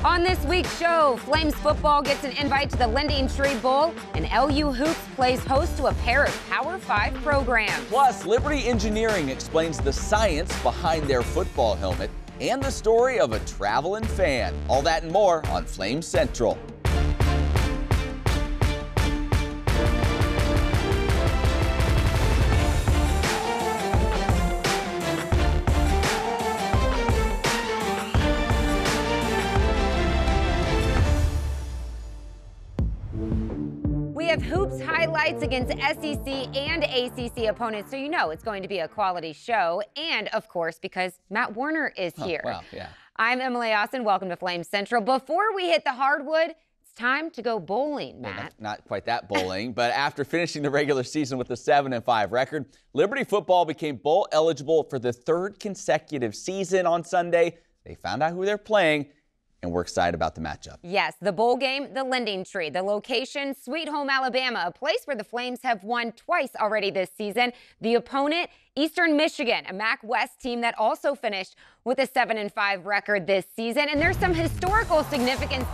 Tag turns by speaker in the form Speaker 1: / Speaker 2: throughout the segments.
Speaker 1: On this week's show, Flames football gets an invite to the Lending Tree Bowl, and LU Hoops plays host to a pair of Power 5 programs.
Speaker 2: Plus, Liberty Engineering explains the science behind their football helmet and the story of a traveling fan. All that and more on Flames Central.
Speaker 1: We have hoops highlights against SEC and ACC opponents, so you know it's going to be a quality show. And, of course, because Matt Warner is here.
Speaker 2: Wow, yeah.
Speaker 1: I'm Emily Austin. Welcome to Flames Central. Before we hit the hardwood, it's time to go bowling, Matt.
Speaker 2: Well, not quite that bowling, but after finishing the regular season with a 7-5 record, Liberty football became bowl eligible for the third consecutive season on Sunday. They found out who they're playing, and we're excited about the matchup.
Speaker 1: Yes, the bowl game, the Lending Tree. The location, Sweet Home, Alabama, a place where the Flames have won twice already this season. The opponent, Eastern Michigan, a MAC West team that also finished with a 7-5 record this season. And there's some historical significance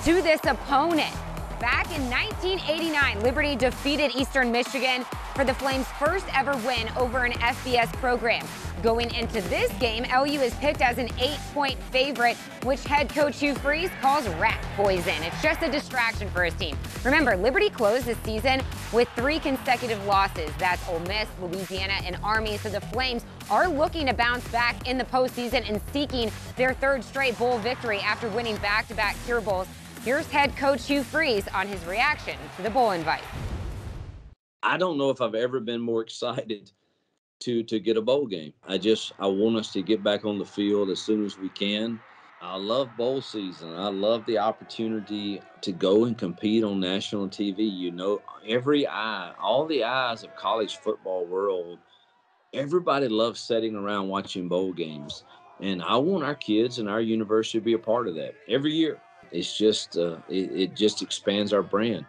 Speaker 1: to this opponent. Back in 1989, Liberty defeated Eastern Michigan for the Flames' first ever win over an FBS program. Going into this game, LU is picked as an 8-point favorite, which head coach Hugh Freeze calls rat poison. It's just a distraction for his team. Remember, Liberty closed this season with 3 consecutive losses. That's Ole Miss, Louisiana, and Army. So the Flames are looking to bounce back in the postseason and seeking their 3rd straight bowl victory after winning back-to-back Cure Bowls. Here's head coach Hugh Freeze on his reaction to the bowl invite.
Speaker 3: I don't know if I've ever been more excited to get a bowl game. I want us to get back on the field as soon as we can. I love bowl season. I love the opportunity to go and compete on national TV. You know, all the eyes of college football world, everybody loves sitting around watching bowl games. And I want our kids and our university to be a part of that every year. It's just, it just expands our brand.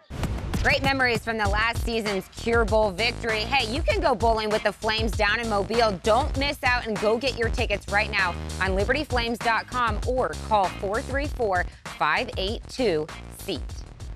Speaker 1: Great memories from the last season's Cure Bowl victory. Hey, you can go bowling with the Flames down in Mobile. Don't miss out and go get your tickets right now on libertyflames.com or call 434-582-SEAT.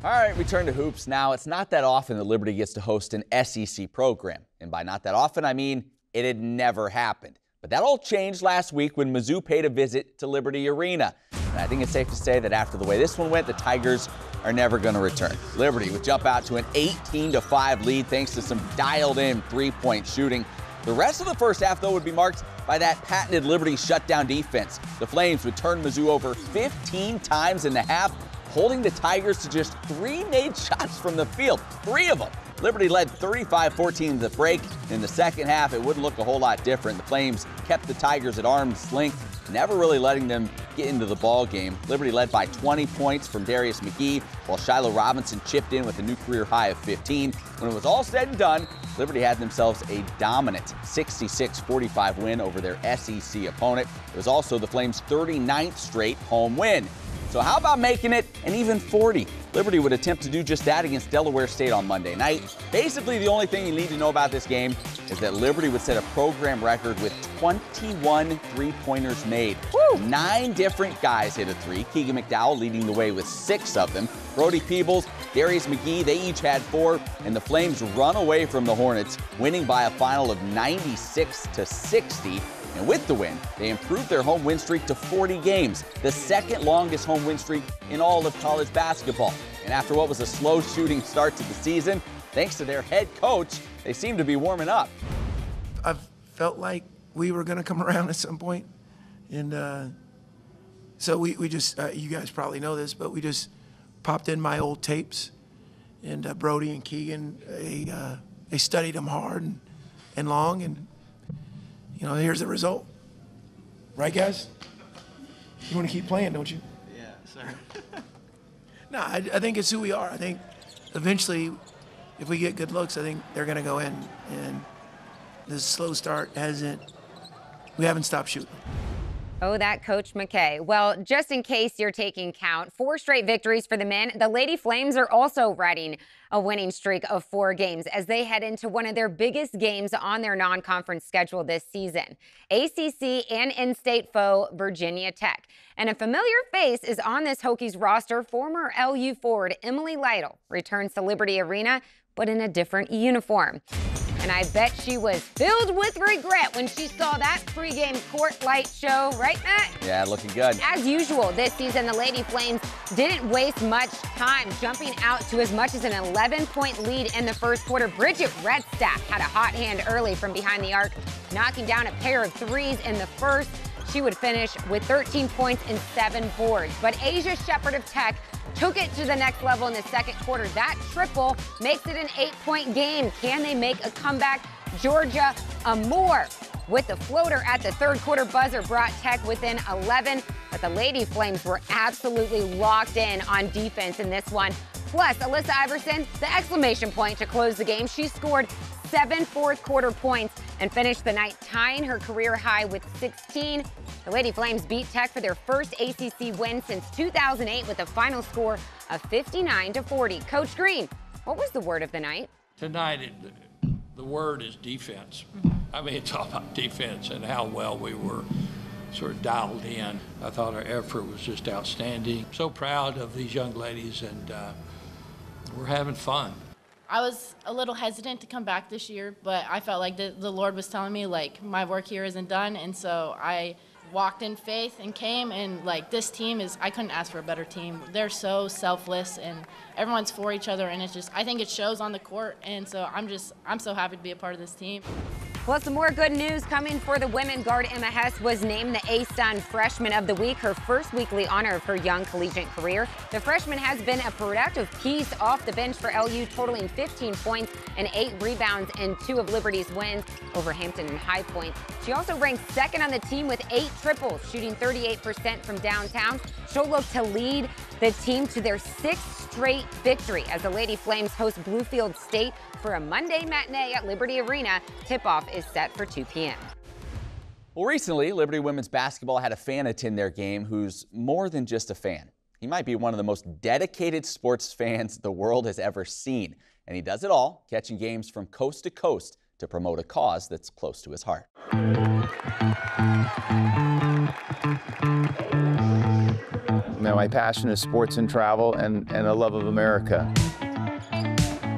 Speaker 2: All right, we turn to hoops now. It's not that often that Liberty gets to host an SEC program. And by not that often, I mean it had never happened. But that all changed last week when Mizzou paid a visit to Liberty Arena. And I think it's safe to say that after the way this one went, the Tigers are never going to return. Liberty would jump out to an 18-5 lead thanks to some dialed-in three-point shooting. The rest of the first half, though, would be marked by that patented Liberty shutdown defense. The Flames would turn Mizzou over 15 times in the half, holding the Tigers to just 3 made shots from the field, 3 of them. Liberty led 35-14 in the break. In the second half, it wouldn't look a whole lot different. The Flames kept the Tigers at arm's length, never really letting them get into the ball game. Liberty led by 20 points from Darius McGee, while Shiloh Robinson chipped in with a new career high of 15. When it was all said and done, Liberty had themselves a dominant 66-45 win over their SEC opponent. It was also the Flames' 39th straight home win. So how about making it an even 40? Liberty would attempt to do just that against Delaware State on Monday night. Basically, the only thing you need to know about this game is that Liberty would set a program record with 21 three-pointers made. Woo! 9 different guys hit a 3. Keegan McDowell leading the way with 6 of them. Brody Peebles, Darius McGee, they each had 4, and the Flames run away from the Hornets, winning by a final of 96-60. And with the win, they improved their home win streak to 40 games, the second longest home win streak in all of college basketball. And after what was a slow shooting start to the season, thanks to their head coach, they seem to be warming up.
Speaker 4: I've felt like we were going to come around at some point. And so we just, you guys probably know this, but we just popped in my old tapes. And Brody and Keegan, they studied them hard and long. And, you know, here's the result. Right, guys? You want to keep playing, don't you?
Speaker 5: Yeah, sir.
Speaker 4: No, I think it's who we are. I think eventually, if we get good looks, I think they're going to go in. And this slow start we haven't stopped shooting.
Speaker 1: Oh, that Coach McKay. Well, just in case you're taking count, 4 straight victories for the men. The Lady Flames are also riding a winning streak of 4 games as they head into one of their biggest games on their non-conference schedule this season. ACC and in-state foe Virginia Tech. And a familiar face is on this Hokies roster. Former LU forward Emily Lytle returns to Liberty Arena, but in a different uniform. And I bet she was filled with regret when she saw that pregame court light show, right, Matt?
Speaker 2: Yeah, looking good.
Speaker 1: As usual, this season, the Lady Flames didn't waste much time, jumping out to as much as an 11-point lead in the first quarter. Bridget Redstaff had a hot hand early from behind the arc, knocking down a pair of threes in the first. She would finish with 13 points and 7 boards. But Asia Shepherd of Tech took it to the next level in the second quarter. That triple makes it an 8-point game. Can they make a comeback? Georgia Amoore with the floater at the third quarter buzzer brought Tech within 11. But the Lady Flames were absolutely locked in on defense in this one. Plus, Alyssa Iverson, the exclamation point to close the game. She scored 7 fourth-quarter points and finished the night tying her career high with 16. The Lady Flames beat Tech for their first ACC win since 2008 with a final score of 59-40. Coach Green, what was the word of the night?
Speaker 5: Tonight, the word is defense. I mean, it's all about defense and how well we were sort of dialed in. I thought our effort was just outstanding. So proud of these young ladies, and we're having fun.
Speaker 6: I was a little hesitant to come back this year, but I felt like the Lord was telling me, like, my work here isn't done, and so I walked in faith and came, and, like, this team is, I couldn't ask for a better team. They're so selfless, and everyone's for each other, and it's just, I think it shows on the court, and so I'm so happy to be a part of this team.
Speaker 1: Well, some more good news coming for the women. Guard Emma Hess was named the ASUN Freshman of the Week, her first weekly honor of her young collegiate career. The freshman has been a productive piece off the bench for LU, totaling 15 points and 8 rebounds in 2 of Liberty's wins over Hampton and High Point. She also ranked second on the team with 8 triples, shooting 38% from downtown. She'll look to lead the team to their 6th straight victory as the Lady Flames host Bluefield State for a Monday matinee at Liberty Arena. Tip-off is set for 2 p.m.
Speaker 2: Well, recently, Liberty women's basketball had a fan attend their game who's more than just a fan. He might be one of the most dedicated sports fans the world has ever seen. And he does it all, catching games from coast to coast to promote a cause that's close to his heart.
Speaker 7: My passion is sports and travel and a love of America.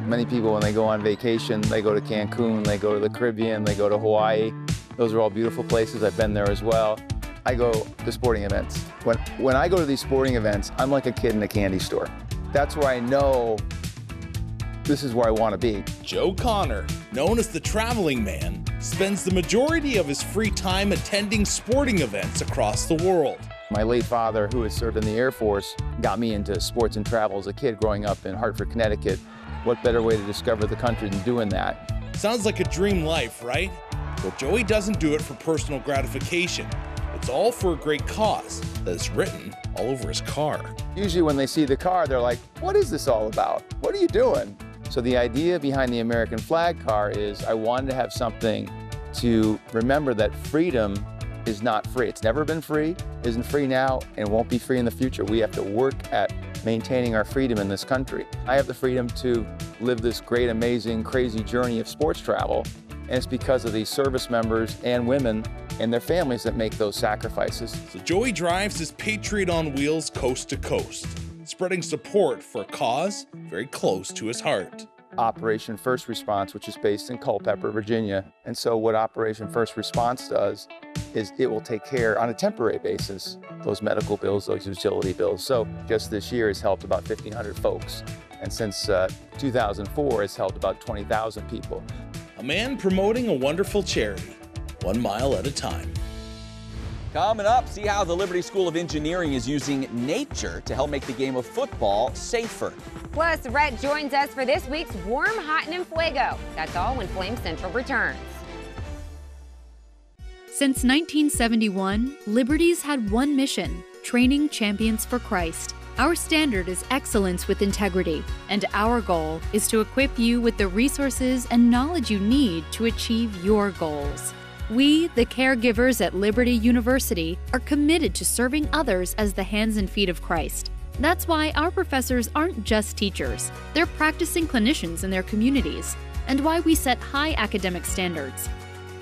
Speaker 7: Many people, when they go on vacation, they go to Cancun, they go to the Caribbean, they go to Hawaii. Those are all beautiful places. I've been there as well. I go to sporting events. When I go to these sporting events, I'm like a kid in a candy store. That's where I know this is where I want to be.
Speaker 8: Joe Connor, known as the Traveling Man, spends the majority of his free time attending sporting events across the world.
Speaker 7: My late father, who had served in the Air Force, got me into sports and travel as a kid growing up in Hartford, Connecticut. What better way to discover the country than doing that?
Speaker 8: Sounds like a dream life, right? Well, Joey doesn't do it for personal gratification. It's all for a great cause that is written all over his car.
Speaker 7: Usually when they see the car, they're like, what is this all about? What are you doing? So the idea behind the American flag car is I wanted to have something to remember that freedom is not free. It's never been free, isn't free now, and won't be free in the future. We have to work at maintaining our freedom in this country. I have the freedom to live this great, amazing, crazy journey of sports travel, and it's because of these service members and women and their families that make those sacrifices.
Speaker 8: So Joey drives his Patriot on wheels coast to coast, spreading support for a cause very close to his heart.
Speaker 7: Operation First Response, which is based in Culpeper, Virginia. And so what Operation First Response does is it will take care on a temporary basis, those medical bills, those utility bills. So just this year has helped about 1,500 folks. And since 2004, it's helped about 20,000 people.
Speaker 8: A man promoting a wonderful charity, 1 mile at a time.
Speaker 2: Coming up, see how the Liberty School of Engineering is using nature to help make the game of football safer.
Speaker 1: Plus, Rhett joins us for this week's Warm, Hot, and Fuego. That's all when Flame Central returns.
Speaker 9: Since 1971, Liberty's had one mission: training champions for Christ. Our standard is excellence with integrity, and our goal is to equip you with the resources and knowledge you need to achieve your goals. We, the caregivers at Liberty University, are committed to serving others as the hands and feet of Christ. That's why our professors aren't just teachers, they're practicing clinicians in their communities, and why we set high academic standards.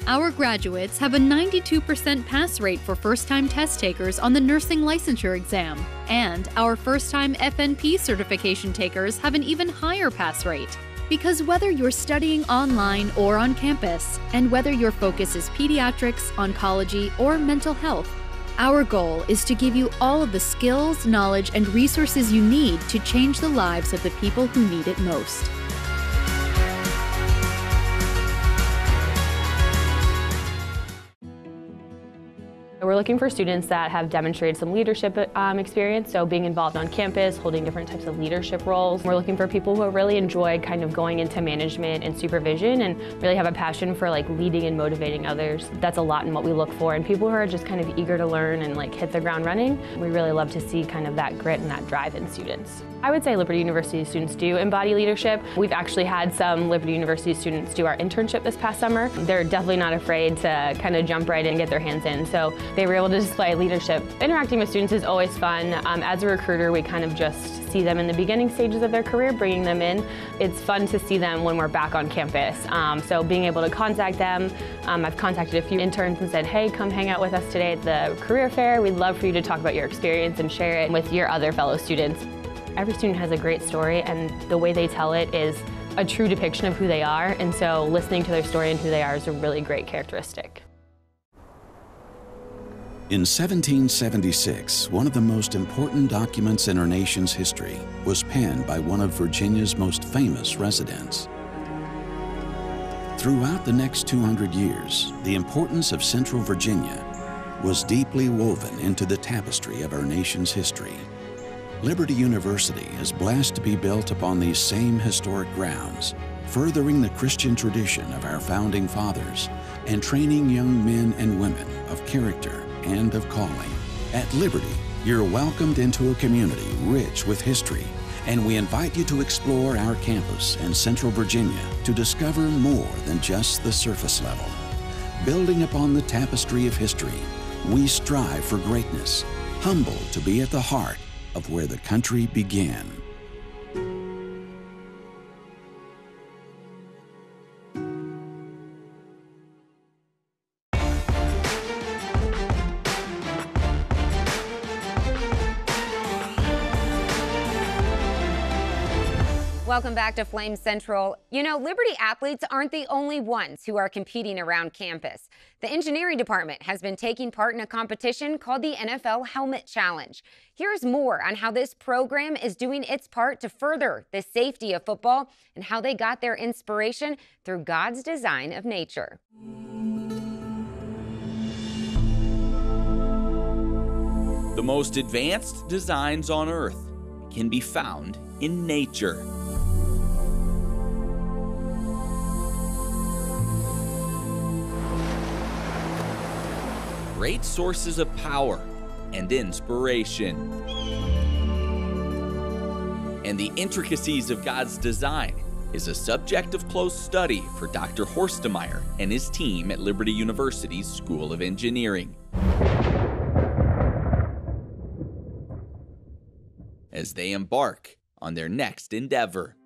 Speaker 9: Our graduates have a 92% pass rate for first-time test takers on the nursing licensure exam, and our first-time FNP certification takers have an even higher pass rate. Because whether you're studying online or on campus, and whether your focus is pediatrics, oncology, or mental health, our goal is to give you all of the skills, knowledge, and resources you need to change the lives of the people who need it most.
Speaker 10: We're looking for students that have demonstrated some leadership experience, so being involved on campus, holding different types of leadership roles. We're looking for people who really enjoy kind of going into management and supervision and really have a passion for like leading and motivating others. That's a lot in what we look for, and people who are just kind of eager to learn and like hit the ground running. We really love to see kind of that grit and that drive in students. I would say Liberty University students do embody leadership. We've actually had some Liberty University students do our internship this past summer. They're definitely not afraid to kind of jump right in and get their hands in, so they were able to display leadership. Interacting with students is always fun. As a recruiter, we kind of just see them in the beginning stages of their career, bringing them in. It's fun to see them when we're back on campus. So being able to contact them, I've contacted a few interns and said, hey, come hang out with us today at the career fair. We'd love for you to talk about your experience and share it with your other fellow students. Every student has a great story, and the way they tell it is a true depiction of who they are, and so listening to their story and who they are is a really great characteristic.
Speaker 11: In 1776, one of the most important documents in our nation's history was penned by one of Virginia's most famous residents. Throughout the next 200 years, the importance of Central Virginia was deeply woven into the tapestry of our nation's history. Liberty University is blessed to be built upon these same historic grounds, furthering the Christian tradition of our founding fathers and training young men and women of character and of calling. At Liberty, you're welcomed into a community rich with history, and we invite you to explore our campus in Central Virginia to discover more than just the surface level. Building upon the tapestry of history, we strive for greatness, humble to be at the heart of where the country began.
Speaker 1: Welcome back to Flame Central. You know, Liberty athletes aren't the only ones who are competing around campus. The engineering department has been taking part in a competition called the NFL Helmet Challenge. Here's more on how this program is doing its part to further the safety of football and how they got their inspiration through God's design of nature.
Speaker 2: The most advanced designs on Earth can be found in nature. Great sources of power and inspiration. And the intricacies of God's design is a subject of close study for Dr. Horstemeyer and his team at Liberty University's School of Engineering. As they embark on their next endeavor.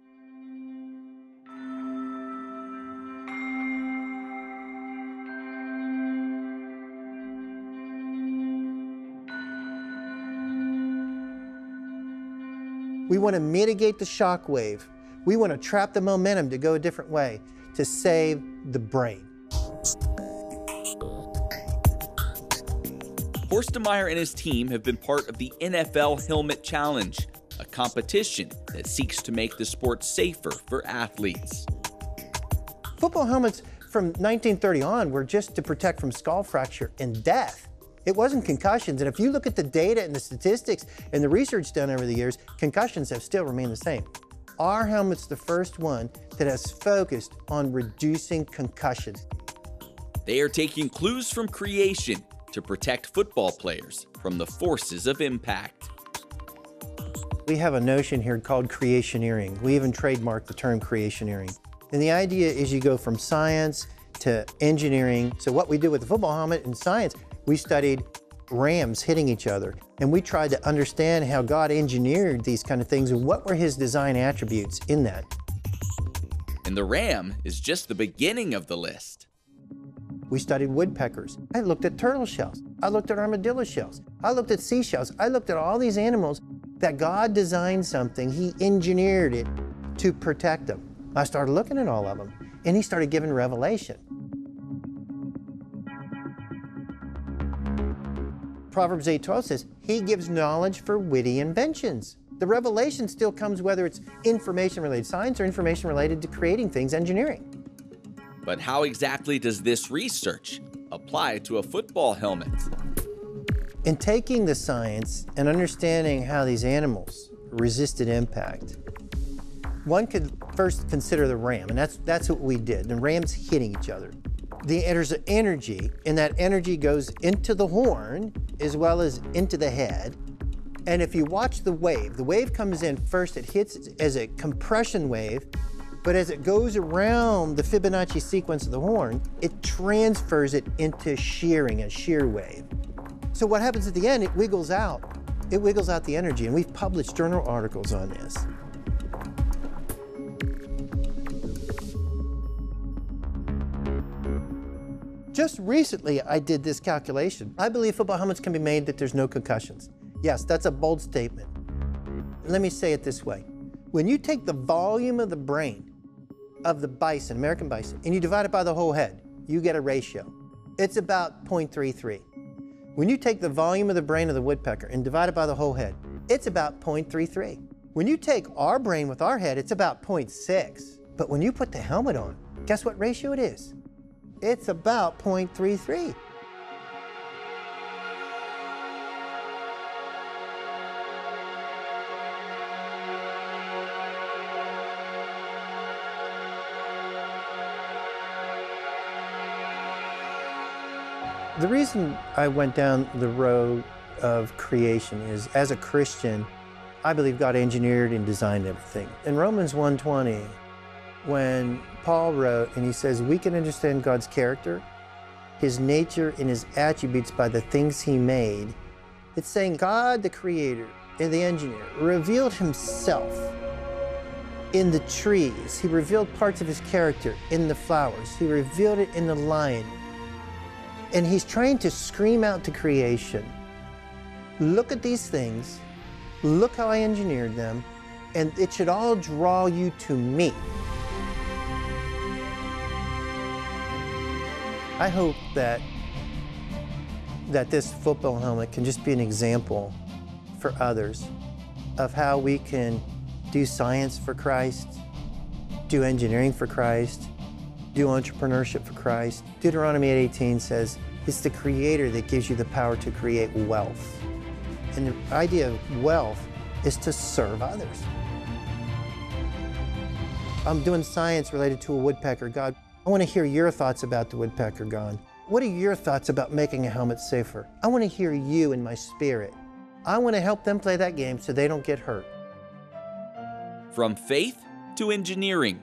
Speaker 12: We want to mitigate the shock wave. We want to trap the momentum to go a different way, to save the brain.
Speaker 2: Horstemeyer and his team have been part of the NFL Helmet Challenge, a competition that seeks to make the sport safer for athletes.
Speaker 12: Football helmets from 1930 on were just to protect from skull fracture and death. It wasn't concussions, and if you look at the data and the statistics and the research done over the years, concussions have still remained the same. Our helmet's the first one that has focused on reducing concussions.
Speaker 2: They are taking clues from creation to protect football players from the forces of impact.
Speaker 12: We have a notion here called creationeering. We even trademarked the term creationeering. And the idea is you go from science to engineering. So what we did with the football helmet in science, we studied rams hitting each other. And we tried to understand how God engineered these kind of things and what were his design attributes in that.
Speaker 2: And the ram is just the beginning of the list.
Speaker 12: We studied woodpeckers. I looked at turtle shells. I looked at armadillo shells. I looked at seashells. I looked at all these animals that God designed something. He engineered it to protect them. I started looking at all of them, and he started giving revelation. Proverbs 8:12 says, he gives knowledge for witty inventions. The revelation still comes whether it's information related to science or information related to creating things, engineering.
Speaker 2: But how exactly does this research apply to a football helmet?
Speaker 12: In taking the science and understanding how these animals resisted impact, one could first consider the ram, and that's what we did. The rams hitting each other. There's an energy, and that energy goes into the horn as well as into the head. And if you watch the wave comes in first, it hits as a compression wave, but as it goes around the Fibonacci sequence of the horn, it transfers it into shearing, a shear wave. So what happens at the end, it wiggles out. It wiggles out the energy, and we've published journal articles on this. Just recently, I did this calculation. I believe football helmets can be made that there's no concussions. Yes, that's a bold statement. Let me say it this way. When you take the volume of the brain of the bison, American bison, and you divide it by the whole head, you get a ratio. It's about 0.33. When you take the volume of the brain of the woodpecker and divide it by the whole head, it's about 0.33. When you take our brain with our head, it's about 0.6. But when you put the helmet on, guess what ratio it is? It's about 0.33. The reason I went down the road of creation is, as a Christian, I believe God engineered and designed everything. In Romans 1:20, when Paul wrote, and he says, we can understand God's character, his nature, and his attributes by the things he made. It's saying God, the creator and the engineer, revealed himself in the trees. He revealed parts of his character in the flowers. He revealed it in the lion. And he's trying to scream out to creation, look at these things, look how I engineered them, and it should all draw you to me. I hope that this football helmet can just be an example for others of how we can do science for Christ, do engineering for Christ, do entrepreneurship for Christ. Deuteronomy 8:18 says, it's the Creator that gives you the power to create wealth. And the idea of wealth is to serve others. I'm doing science related to a woodpecker. God, I want to hear your thoughts about the woodpecker, God. What are your thoughts about making a helmet safer? I want to hear you in my spirit. I want to help them play that game so they don't get hurt.
Speaker 2: From faith to engineering,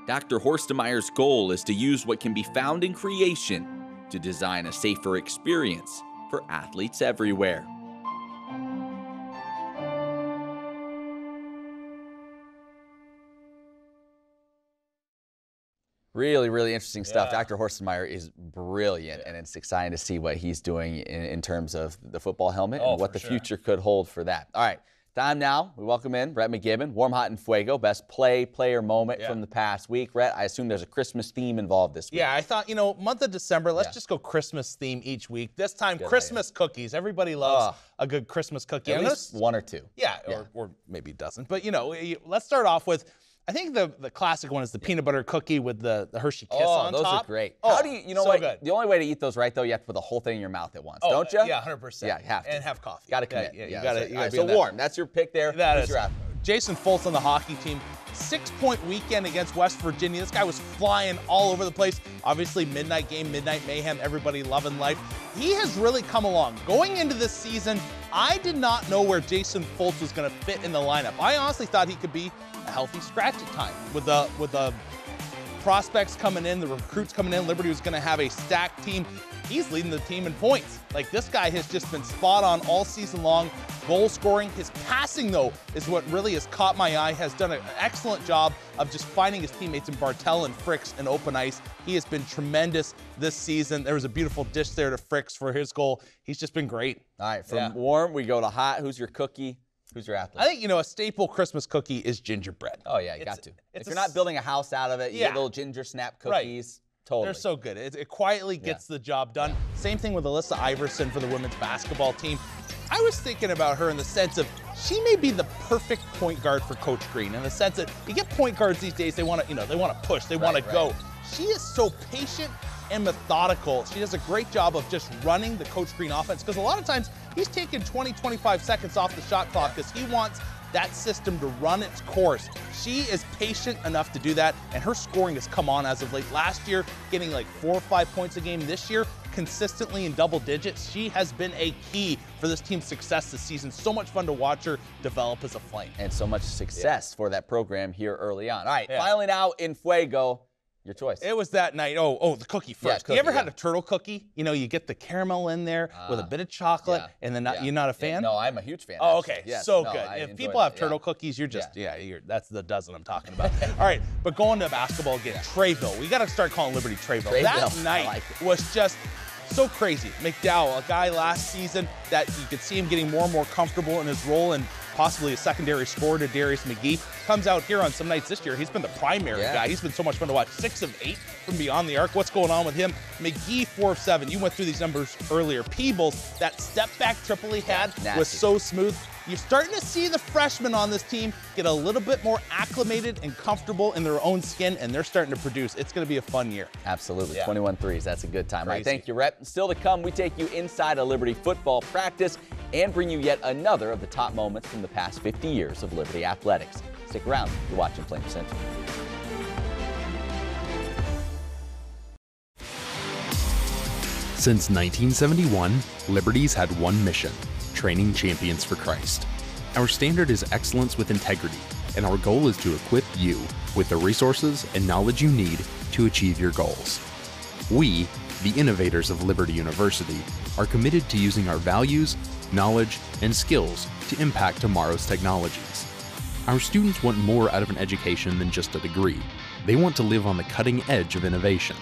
Speaker 2: Dr. Horstemeyer's goal is to use what can be found in creation to design a safer experience for athletes everywhere. Really, really interesting stuff.
Speaker 13: Yeah.
Speaker 2: Dr. Horstemeyer is brilliant, and it's exciting to see what he's doing in terms of the football helmet and what the future could hold for that. All right, time now. We welcome in Rhett McGibbon, Warm, Hot, and Fuego, best player moment from the past week. Rhett, I assume there's a Christmas theme involved this week.
Speaker 8: Yeah, I thought, month of December, let's just go Christmas theme each week. This time, Christmas cookies. Everybody loves a good Christmas cookie.
Speaker 2: At least one or two.
Speaker 8: Yeah, or maybe a dozen. But, let's start off with, I think the classic one is the peanut butter cookie with the Hershey Kiss on top.
Speaker 2: Oh, those are great.
Speaker 8: Oh,
Speaker 2: how do you know
Speaker 8: so
Speaker 2: what?
Speaker 8: Good.
Speaker 2: The only way to eat those right, though, you have to put the whole thing in your mouth at once, don't you?
Speaker 8: Yeah, 100%.
Speaker 2: Yeah, you have to.
Speaker 8: And have coffee.
Speaker 2: Got to commit.
Speaker 8: Yeah, you got to.
Speaker 2: Right, so Warm, that's your pick there.
Speaker 8: That
Speaker 2: Who's
Speaker 8: is.
Speaker 2: your athlete?
Speaker 8: Jason Foltz on the hockey team. 6-point weekend against West Virginia. This guy was flying all over the place. Obviously, midnight game, midnight mayhem, everybody loving life. He has really come along. Going into this season, I did not know where Jason Foltz was going to fit in the lineup. I honestly thought he could be a healthy scratch at time with a prospects coming in, the recruits coming in. Liberty was going to have a stacked team. He's leading the team in points. Like, this guy has just been spot on all season long. Goal scoring. His passing, though, is what really has caught my eye. Has done an excellent job of just finding his teammates in Bartel and Fricks in open ice. He has been tremendous this season. There was a beautiful dish there to Fricks for his goal. He's just been great.
Speaker 2: All right, from warm, we go to hot. Who's your cookie? Who's your athlete?
Speaker 8: I think, a staple Christmas cookie is gingerbread.
Speaker 2: Oh, yeah, you got to. If you're not building a house out of it, you get little ginger snap cookies.
Speaker 8: Right.
Speaker 2: Totally.
Speaker 8: They're so good. It quietly gets the job done. Same thing with Alyssa Iverson for the women's basketball team. I was thinking about her in the sense of she may be the perfect point guard for Coach Green, in the sense that you get point guards these days, they want to, they want to push, they want to go. She is so patient and methodical. She does a great job of just running the Coach Green offense, because a lot of times he's taking 20, 25 seconds off the shot clock because he wants that system to run its course. She is patient enough to do that, and her scoring has come on as of late. Last year, getting like 4 or 5 points a game. This year, consistently in double digits. She has been a key for this team's success this season. So much fun to watch her develop as a Flame.
Speaker 2: And so much success for that program here early on. All right, finally now in Fuego. Your choice.
Speaker 8: It was that night. Oh, the cookie first. You ever had a turtle cookie? You get the caramel in there with a bit of chocolate, and then you're not a fan?
Speaker 2: No, I'm a huge fan.
Speaker 8: Oh, okay.
Speaker 2: Yes.
Speaker 8: So good. If people have turtle cookies, you're just, that's the dozen I'm talking about. All right, but going to basketball again, Treyville. We got to start calling Liberty Treyville. That night was just so crazy. McDowell, a guy last season that you could see him getting more and more comfortable in his role and possibly a secondary scorer to Darius McGee, comes out here on some nights this year. He's been the primary guy. He's been so much fun to watch. 6 of 8 from beyond the arc. What's going on with him? McGee, 4 of 7. You went through these numbers earlier. Peebles, that step back triple he had was so smooth. You're starting to see the freshmen on this team get a little bit more acclimated and comfortable in their own skin, and they're starting to produce. It's going to be a fun year.
Speaker 2: Absolutely. 21 threes. That's a good time. All right, thank you, Rhett. Still to come, we take you inside a Liberty football practice and bring you yet another of the top moments from the past 50 years of Liberty athletics. Stick around. You're watching Flame Central.
Speaker 13: Since 1971, Liberty's had one mission: training champions for Christ. Our standard is excellence with integrity, and our goal is to equip you with the resources and knowledge you need to achieve your goals. We, the innovators of Liberty University, are committed to using our values, knowledge, and skills to impact tomorrow's technologies. Our students want more out of an education than just a degree. They want to live on the cutting edge of innovation.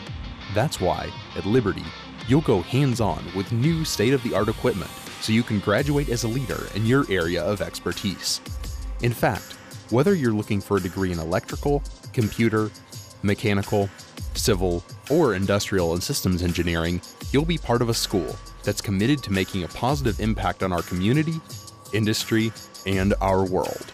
Speaker 13: That's why, at Liberty, you'll go hands-on with new state-of-the-art equipment so you can graduate as a leader in your area of expertise. In fact, whether you're looking for a degree in electrical, computer, mechanical, civil, or industrial and systems engineering, you'll be part of a school that's committed to making a positive impact on our community, industry, and our world.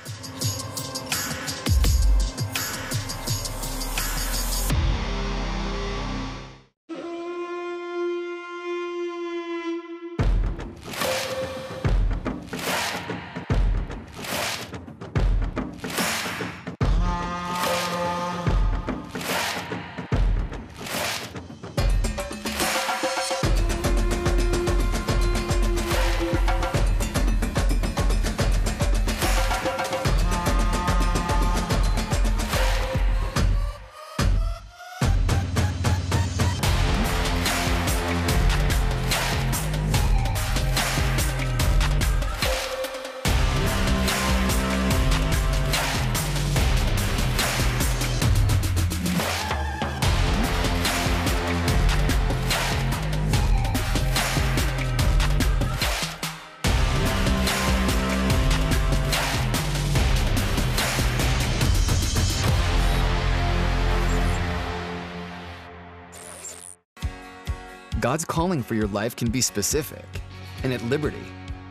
Speaker 14: God's calling for your life can be specific, and at Liberty,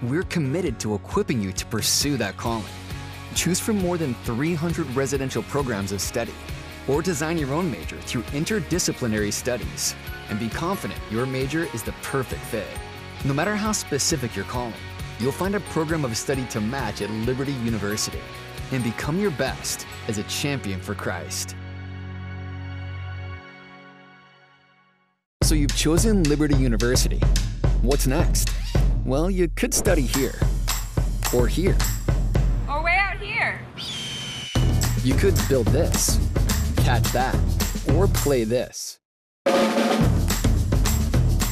Speaker 14: we're committed to equipping you to pursue that calling. Choose from more than 300 residential programs of study, or design your own major through interdisciplinary studies, and be confident your major is the perfect fit. No matter how specific your calling, you'll find a program of study to match at Liberty University, and become your best as a champion for Christ. So you've chosen Liberty University. What's next? Well, you could study here, or here.
Speaker 15: Or way out here.
Speaker 14: You could build this, catch that, or play this.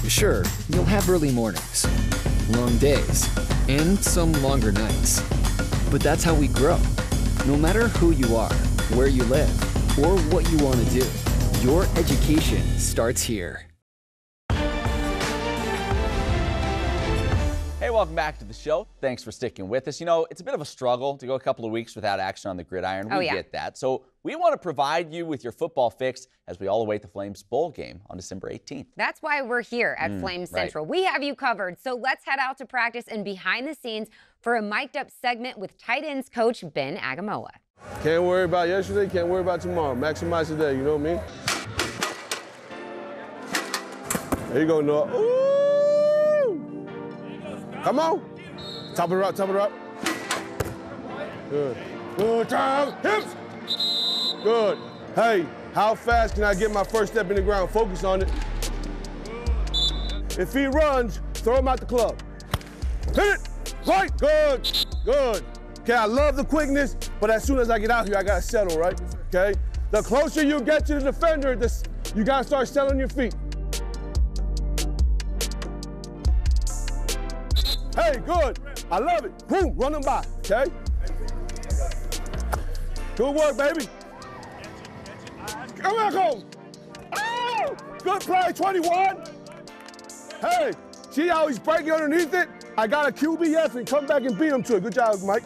Speaker 14: Sure, you'll have early mornings, long days, and some longer nights. But that's how we grow. No matter who you are, where you live, or what you want to do, your education starts here.
Speaker 2: Hey, welcome back to the show. Thanks for sticking with us. You know, it's a bit of a struggle to go a couple of weeks without action on the gridiron. We get that. So we want to provide you with your football fix as we all await the Flames bowl game on December 18th.
Speaker 1: That's why we're here at Flames Central. We have you covered. So let's head out to practice and behind the scenes for a mic'd up segment with tight ends coach Ben Agamoa.
Speaker 15: Can't worry about yesterday, can't worry about tomorrow. Maximize today, you know what I mean? There you go, Noah. Ooh! Come on. Top it up, top it up. Good. Good time. Hips. Good. Hey, how fast can I get my first step in the ground? Focus on it. If he runs, throw him out the club. Hit it. Right. Good. Good. Okay, I love the quickness, but as soon as I get out here, I gotta settle, right? Okay? The closer you get to the defender, you gotta start settling your feet. Hey, good. I love it. Boom, run them by, okay? Good work, baby. Come back home. Oh, good play, 21. Hey, see how he's breaking underneath it? I got a QBF and come back and beat him to it. Good job, Mike.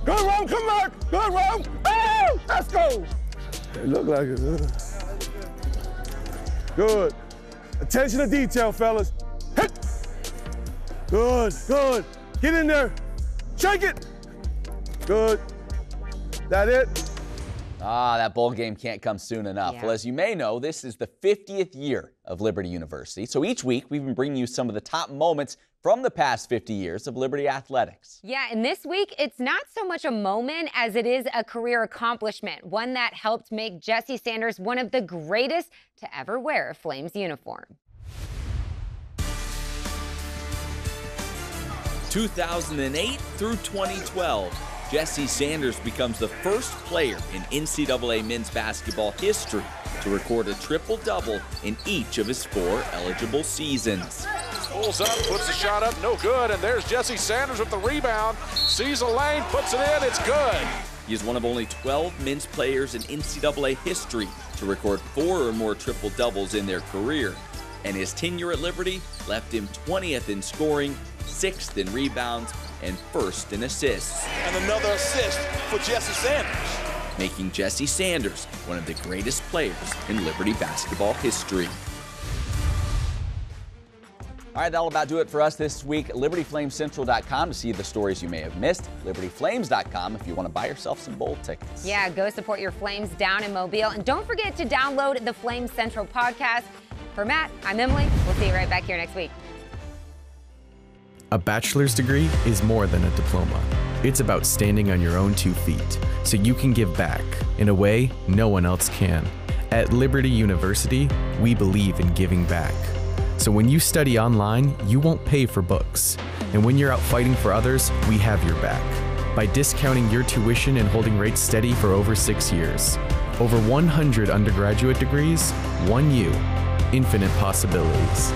Speaker 15: Good run, come back. Good run. Oh, let's go. It looked like it. Good. Attention to detail, fellas. Hit. Good, good. Get in there. Shake it. Good. That it?
Speaker 2: That bowl game can't come soon enough. Well, as you may know, this is the 50th year of Liberty University. So each week, we've been bringing you some of the top moments from the past 50 years of Liberty athletics.
Speaker 1: Yeah, and this week, it's not so much a moment as it is a career accomplishment, one that helped make Jesse Sanders one of the greatest to ever wear a Flames uniform.
Speaker 2: 2008 through 2012. Jesse Sanders becomes the first player in NCAA men's basketball history to record a triple-double in each of his 4 eligible seasons.
Speaker 16: Pulls up, puts the shot up, no good, and there's Jesse Sanders with the rebound. Sees a lane, puts it in, it's good.
Speaker 2: He is one of only 12 men's players in NCAA history to record 4 or more triple-doubles in their career. And his tenure at Liberty left him 20th in scoring, 6th in rebounds, and 1st in assists.
Speaker 16: And another assist for Jesse Sanders.
Speaker 2: Making Jesse Sanders one of the greatest players in Liberty basketball history. All right, that'll about do it for us this week. LibertyFlamesCentral.com to see the stories you may have missed. LibertyFlames.com if you want to buy yourself some bowl tickets.
Speaker 1: Yeah, go support your Flames down in Mobile. And don't forget to download the Flames Central podcast. For Matt, I'm Emily. We'll see you right back here next week.
Speaker 13: A bachelor's degree is more than a diploma. It's about standing on your own 2 feet so you can give back in a way no one else can. At Liberty University, we believe in giving back. So when you study online, you won't pay for books. And when you're out fighting for others, we have your back. By discounting your tuition and holding rates steady for over 6 years. Over 100 undergraduate degrees, 1 U, infinite possibilities.